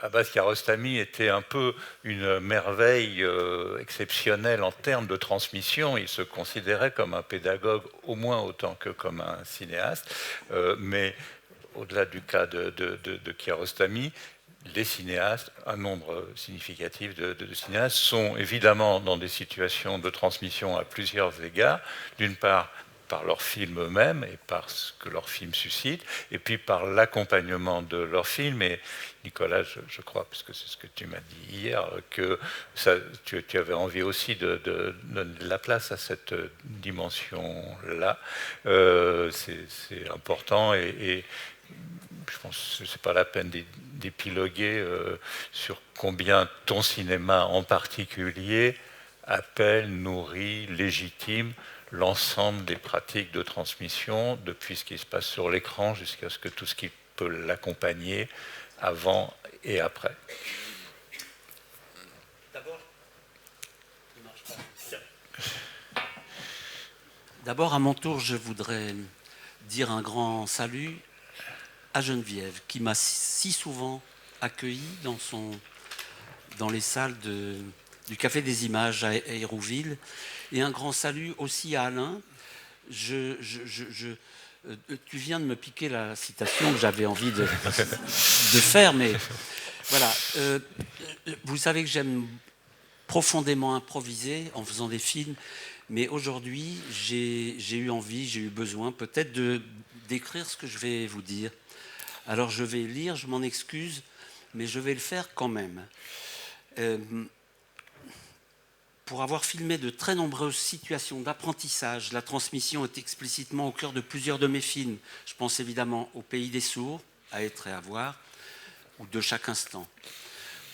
Abbas Kiarostami était un peu une merveille exceptionnelle en termes de transmission. Il se considérait comme un pédagogue au moins autant que comme un cinéaste. Mais au-delà du cas de Kiarostami, les cinéastes, un nombre significatif de cinéastes, sont évidemment dans des situations de transmission à plusieurs égards. D'une part, par leurs films eux-mêmes et par ce que leurs films suscitent, et puis par l'accompagnement de leurs films. Et Nicolas, je crois, puisque c'est ce que tu m'as dit hier, que ça, tu avais envie aussi de donner de la place à cette dimension-là. C'est important et je pense que ce n'est pas la peine d'épiloguer sur combien ton cinéma en particulier appelle, nourrit, légitime l'ensemble des pratiques de transmission, depuis ce qui se passe sur l'écran jusqu'à ce que tout ce qui peut l'accompagner avant et après. D'abord, à mon tour, je voudrais dire un grand salut à Geneviève, qui m'a si souvent accueilli dans les salles du Café des Images à Hérouville. Et un grand salut aussi à Alain. Tu viens de me piquer la citation que j'avais envie de faire, mais voilà. Vous savez que j'aime profondément improviser en faisant des films, mais aujourd'hui, j'ai eu envie, j'ai eu besoin peut-être d'écrire ce que je vais vous dire. Alors je vais lire, je m'en excuse, mais je vais le faire quand même. Pour avoir filmé de très nombreuses situations d'apprentissage, la transmission est explicitement au cœur de plusieurs de mes films. Je pense évidemment au Pays des sourds, à être et à voir, ou de chaque instant.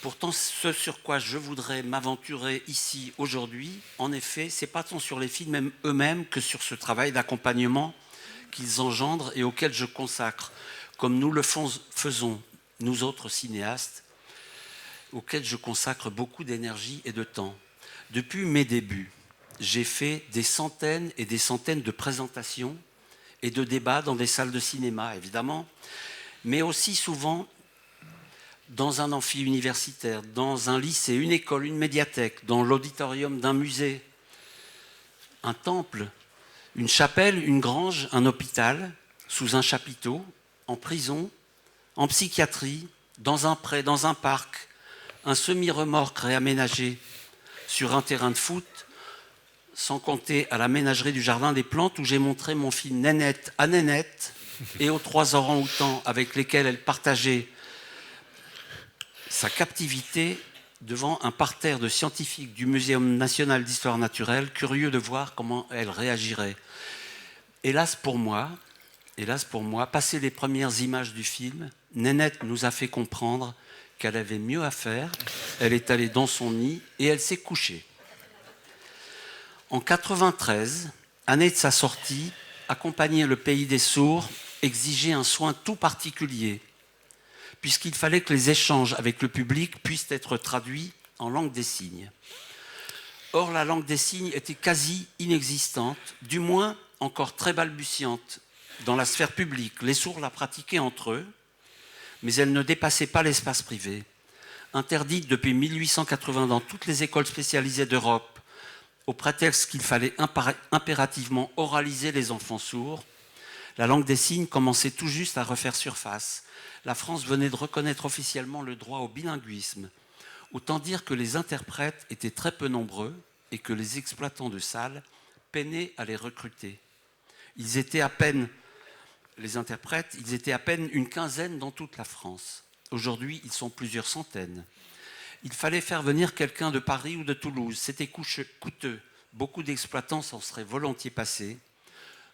Pourtant, ce sur quoi je voudrais m'aventurer ici aujourd'hui, en effet, c'est pas tant sur les films eux-mêmes que sur ce travail d'accompagnement qu'ils engendrent et auquel je consacre, comme nous le faisons, nous autres cinéastes, auquel je consacre beaucoup d'énergie et de temps. Depuis mes débuts, j'ai fait des centaines et des centaines de présentations et de débats dans des salles de cinéma, évidemment, mais aussi souvent dans un amphi universitaire, dans un lycée, une école, une médiathèque, dans l'auditorium d'un musée, un temple, une chapelle, une grange, un hôpital, sous un chapiteau, en prison, en psychiatrie, dans un pré, dans un parc, un semi-remorque réaménagé sur un terrain de foot, sans compter à la ménagerie du Jardin des Plantes où j'ai montré mon film Nénette à Nénette et aux 3 orang-outans avec lesquels elle partageait sa captivité devant un parterre de scientifiques du Muséum national d'histoire naturelle, curieux de voir comment elle réagirait. Hélas pour moi, passé les premières images du film, Nénette nous a fait comprendre qu'elle avait mieux à faire. Elle est allée dans son nid et elle s'est couchée. En 93, année de sa sortie, accompagner le Pays des sourds exigeait un soin tout particulier, puisqu'il fallait que les échanges avec le public puissent être traduits en langue des signes. Or, la langue des signes était quasi inexistante, du moins encore très balbutiante dans la sphère publique. Les sourds la pratiquaient entre eux, mais elle ne dépassait pas l'espace privé. Interdite depuis 1880 dans toutes les écoles spécialisées d'Europe, au prétexte qu'il fallait impérativement oraliser les enfants sourds, la langue des signes commençait tout juste à refaire surface. La France venait de reconnaître officiellement le droit au bilinguisme. Autant dire que les interprètes étaient très peu nombreux et que les exploitants de salles peinaient à les recruter. Les interprètes, ils étaient à peine une quinzaine dans toute la France. Aujourd'hui, ils sont plusieurs centaines. Il fallait faire venir quelqu'un de Paris ou de Toulouse. C'était coûteux. Beaucoup d'exploitants s'en seraient volontiers passés.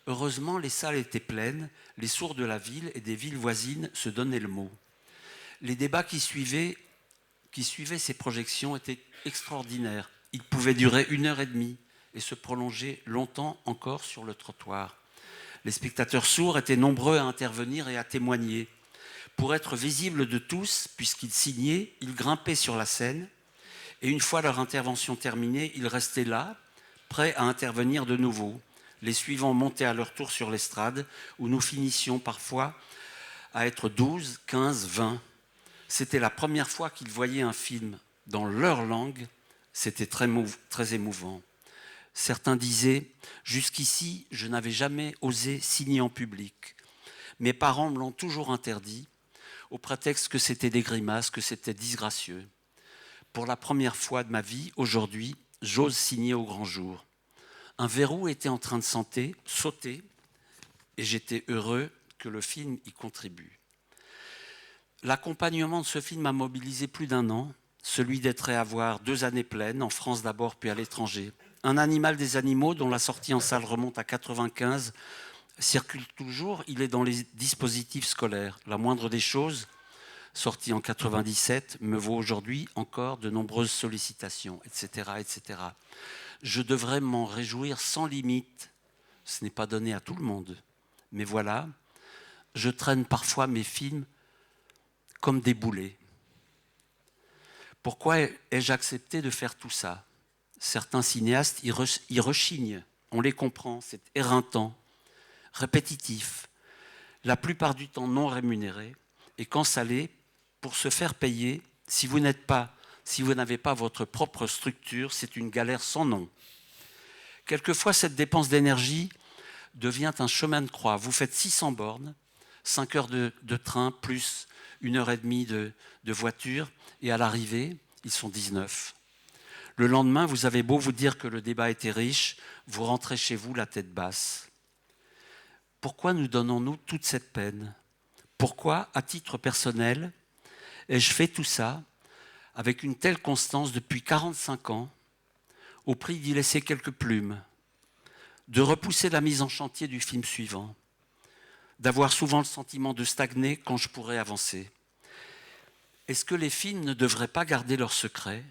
Heureusement, les salles étaient pleines. Les sourds de la ville et des villes voisines se donnaient le mot. Les débats qui suivaient ces projections étaient extraordinaires. Ils pouvaient durer 1h30 et se prolonger longtemps encore sur le trottoir. Les spectateurs sourds étaient nombreux à intervenir et à témoigner. Pour être visibles de tous, puisqu'ils signaient, ils grimpaient sur la scène et une fois leur intervention terminée, ils restaient là, prêts à intervenir de nouveau. Les suivants montaient à leur tour sur l'estrade où nous finissions parfois à être 12, 15, 20. C'était la première fois qu'ils voyaient un film dans leur langue. C'était très émouvant. Certains disaient « Jusqu'ici, je n'avais jamais osé signer en public. Mes parents me l'ont toujours interdit, au prétexte que c'était des grimaces, que c'était disgracieux. Pour la première fois de ma vie, aujourd'hui, j'ose signer au grand jour. Un verrou était en train de sauter, et j'étais heureux que le film y contribue. L'accompagnement de ce film a mobilisé plus d'1 an, celui d'être et avoir 2 années pleines, en France d'abord puis à l'étranger. Un animal des animaux dont la sortie en salle remonte à 1995 circule toujours, il est dans les dispositifs scolaires. La moindre des choses, sorti en 1997, me vaut aujourd'hui encore de nombreuses sollicitations, etc., etc. Je devrais m'en réjouir sans limite. Ce n'est pas donné à tout le monde. Mais voilà, je traîne parfois mes films comme des boulets. Pourquoi ai-je accepté de faire tout ça? Certains cinéastes y rechignent, on les comprend, c'est éreintant, répétitif, la plupart du temps non rémunéré, et quand ça l'est, pour se faire payer, si vous n'avez pas votre propre structure, c'est une galère sans nom. Quelquefois, cette dépense d'énergie devient un chemin de croix. Vous faites 600 bornes, 5 heures de train, plus 1h30 de voiture, et à l'arrivée, ils sont 19. Le lendemain, vous avez beau vous dire que le débat était riche, vous rentrez chez vous la tête basse. Pourquoi nous donnons-nous toute cette peine? Pourquoi, à titre personnel, ai-je fait tout ça avec une telle constance depuis 45 ans, au prix d'y laisser quelques plumes, de repousser la mise en chantier du film suivant, d'avoir souvent le sentiment de stagner quand je pourrais avancer? Est-ce que les films ne devraient pas garder leur secret?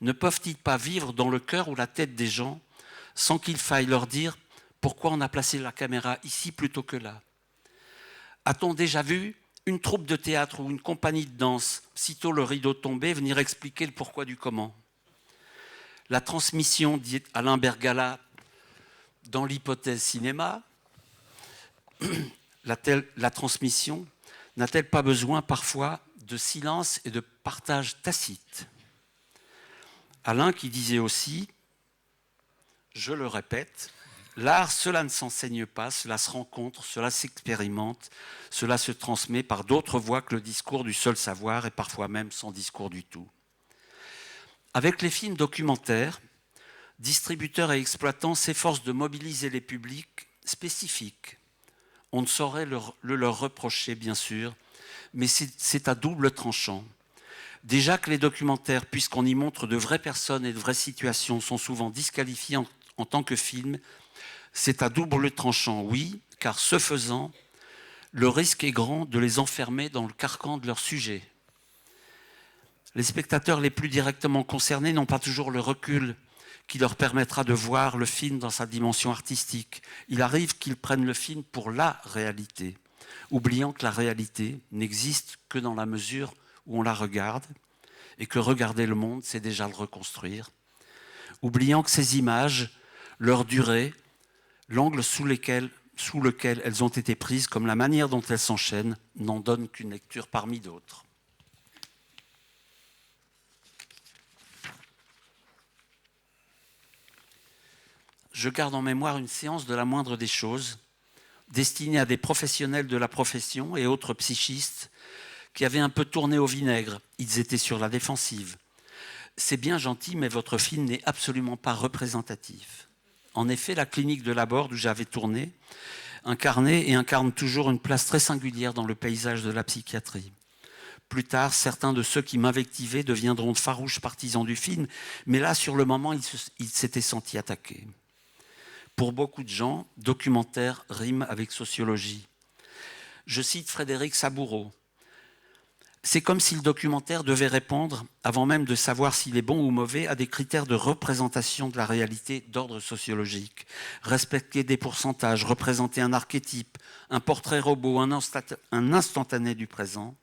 Ne peuvent-ils pas vivre dans le cœur ou la tête des gens sans qu'il faille leur dire pourquoi on a placé la caméra ici plutôt que là? A-t-on déjà vu une troupe de théâtre ou une compagnie de danse, sitôt le rideau tombé, venir expliquer le pourquoi du comment? La transmission, dit Alain Bergala dans l'hypothèse cinéma, la transmission n'a-t-elle pas besoin parfois de silence et de partage tacite? Alain qui disait aussi, je le répète, l'art, cela ne s'enseigne pas, cela se rencontre, cela s'expérimente, cela se transmet par d'autres voies que le discours du seul savoir et parfois même sans discours du tout. Avec les films documentaires, distributeurs et exploitants s'efforcent de mobiliser les publics spécifiques. On ne saurait le leur reprocher, bien sûr, mais c'est à double tranchant. Déjà que les documentaires, puisqu'on y montre de vraies personnes et de vraies situations, sont souvent disqualifiés en tant que film, c'est à double tranchant, oui, car ce faisant, le risque est grand de les enfermer dans le carcan de leur sujet. Les spectateurs les plus directement concernés n'ont pas toujours le recul qui leur permettra de voir le film dans sa dimension artistique. Il arrive qu'ils prennent le film pour la réalité, oubliant que la réalité n'existe que dans la mesure où on la regarde, et que regarder le monde, c'est déjà le reconstruire. Oubliant que ces images, leur durée, l'angle sous lequel elles ont été prises, comme la manière dont elles s'enchaînent, n'en donnent qu'une lecture parmi d'autres. Je garde en mémoire une séance de la moindre des choses, destinée à des professionnels de la profession et autres psychistes qui avaient un peu tourné au vinaigre. Ils étaient sur la défensive. C'est bien gentil, mais votre film n'est absolument pas représentatif. En effet, la clinique de Laborde, où j'avais tourné, incarnait et incarne toujours une place très singulière dans le paysage de la psychiatrie. Plus tard, certains de ceux qui m'invectivaient deviendront de farouches partisans du film, mais là, sur le moment, ils s'étaient sentis attaqués. Pour beaucoup de gens, documentaire rime avec sociologie. Je cite Frédéric Saboureau. C'est comme si le documentaire devait répondre, avant même de savoir s'il est bon ou mauvais, à des critères de représentation de la réalité d'ordre sociologique. Respecter des pourcentages, représenter un archétype, un portrait robot, un instantané du présent,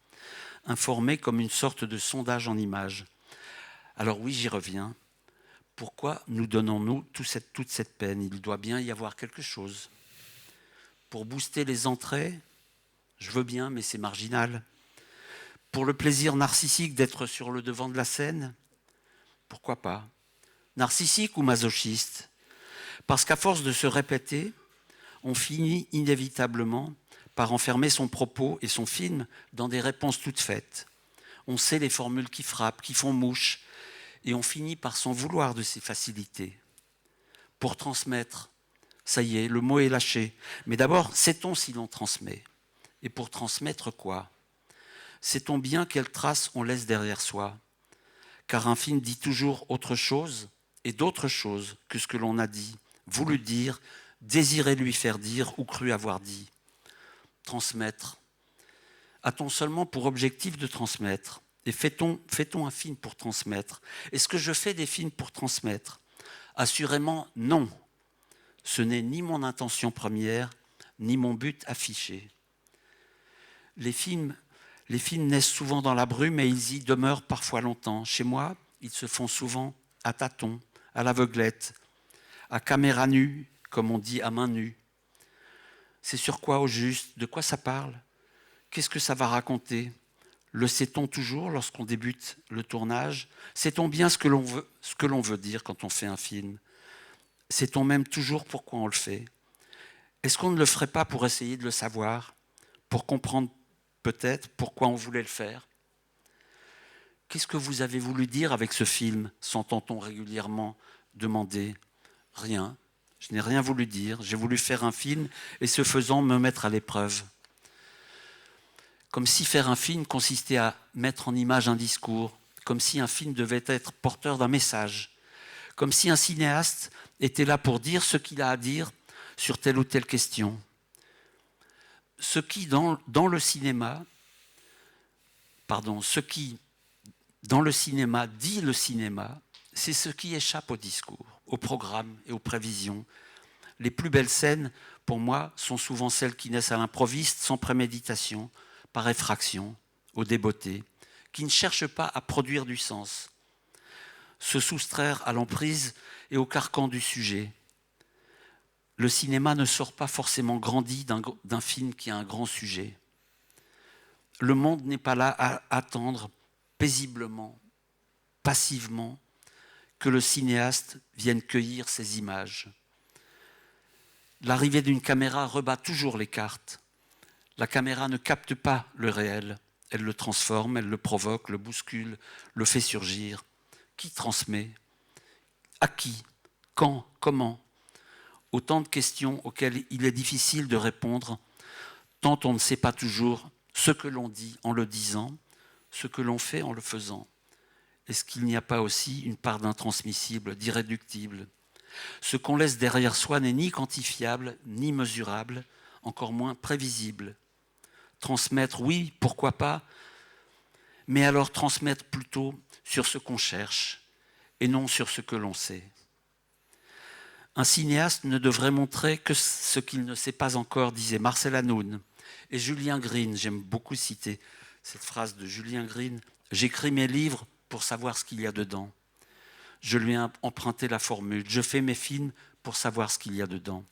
informé comme une sorte de sondage en images. Alors oui, j'y reviens. Pourquoi nous donnons-nous toute cette peine? Il doit bien y avoir quelque chose. Pour booster les entrées, je veux bien, mais c'est marginal. Pour le plaisir narcissique d'être sur le devant de la scène? Pourquoi pas? Narcissique ou masochiste? Parce qu'à force de se répéter, on finit inévitablement par enfermer son propos et son film dans des réponses toutes faites. On sait les formules qui frappent, qui font mouche, et on finit par s'en vouloir de ces facilités. Pour transmettre, ça y est, le mot est lâché. Mais d'abord, sait-on si l'on transmet? Et pour transmettre quoi? Sait-on bien quelles traces on laisse derrière soi? Car un film dit toujours autre chose et d'autres choses que ce que l'on a dit, voulu dire, désiré lui faire dire ou cru avoir dit. Transmettre. A-t-on seulement pour objectif de transmettre? Et fait-on un film pour transmettre? Est-ce que je fais des films pour transmettre? Assurément non. Ce n'est ni mon intention première, ni mon but affiché. Les films naissent souvent dans la brume et ils y demeurent parfois longtemps. Chez moi, ils se font souvent à tâtons, à l'aveuglette, à caméra nue, comme on dit, à main nue. C'est sur quoi au juste? De quoi ça parle? Qu'est-ce que ça va raconter? Le sait-on toujours lorsqu'on débute le tournage? Sait-on bien ce que l'on veut dire quand on fait un film? Sait-on même toujours pourquoi on le fait? Est-ce qu'on ne le ferait pas pour essayer de le savoir? Pour comprendre peut-être pourquoi on voulait le faire? Qu'est-ce que vous avez voulu dire avec ce film? S'entend-on régulièrement demander? Rien. Je n'ai rien voulu dire. J'ai voulu faire un film et ce faisant me mettre à l'épreuve. Comme si faire un film consistait à mettre en image un discours, comme si un film devait être porteur d'un message, comme si un cinéaste était là pour dire ce qu'il a à dire sur telle ou telle question. Ce qui, dans le cinéma, dit le cinéma, c'est ce qui échappe au discours, au programme et aux prévisions. Les plus belles scènes, pour moi, sont souvent celles qui naissent à l'improviste, sans préméditation, par effraction, au débeauté, qui ne cherchent pas à produire du sens, se soustraire à l'emprise et au carcan du sujet. Le cinéma ne sort pas forcément grandi d'un film qui a un grand sujet. Le monde n'est pas là à attendre paisiblement, passivement, que le cinéaste vienne cueillir ses images. L'arrivée d'une caméra rebat toujours les cartes. La caméra ne capte pas le réel. Elle le transforme, elle le provoque, le bouscule, le fait surgir. Qui transmet? À qui? Quand? Comment? Autant de questions auxquelles il est difficile de répondre, tant on ne sait pas toujours ce que l'on dit en le disant, ce que l'on fait en le faisant. Est-ce qu'il n'y a pas aussi une part d'intransmissible, d'irréductible? Ce qu'on laisse derrière soi n'est ni quantifiable, ni mesurable, encore moins prévisible. Transmettre, oui, pourquoi pas, mais alors transmettre plutôt sur ce qu'on cherche et non sur ce que l'on sait. Un cinéaste ne devrait montrer que ce qu'il ne sait pas encore, disait Marcel Hanoun. Et Julien Green, j'aime beaucoup citer cette phrase de Julien Green, « J'écris mes livres pour savoir ce qu'il y a dedans. » Je lui ai emprunté la formule, « Je fais mes films pour savoir ce qu'il y a dedans. »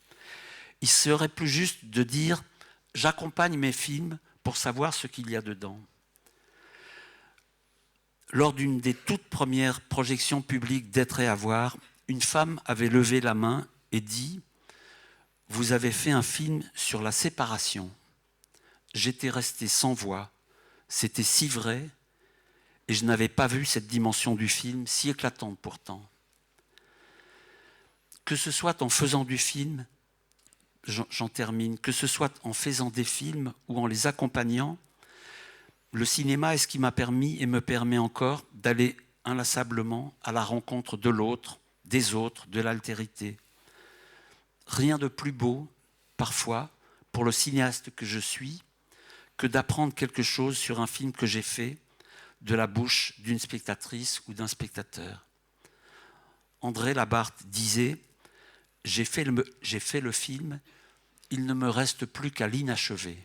Il serait plus juste de dire « J'accompagne mes films pour savoir ce qu'il y a dedans. » Lors d'une des toutes premières projections publiques d'Être et Avoir, une femme avait levé la main et dit « Vous avez fait un film sur la séparation. J'étais resté sans voix. C'était si vrai et je n'avais pas vu cette dimension du film, si éclatante pourtant. » Que ce soit en faisant du film, j'en termine, que ce soit en faisant des films ou en les accompagnant, le cinéma est ce qui m'a permis et me permet encore d'aller inlassablement à la rencontre de l'autre, des autres, de l'altérité. Rien de plus beau, parfois, pour le cinéaste que je suis, que d'apprendre quelque chose sur un film que j'ai fait de la bouche d'une spectatrice ou d'un spectateur. André Labarthe disait « J'ai fait le film, il ne me reste plus qu'à l'inachevé. »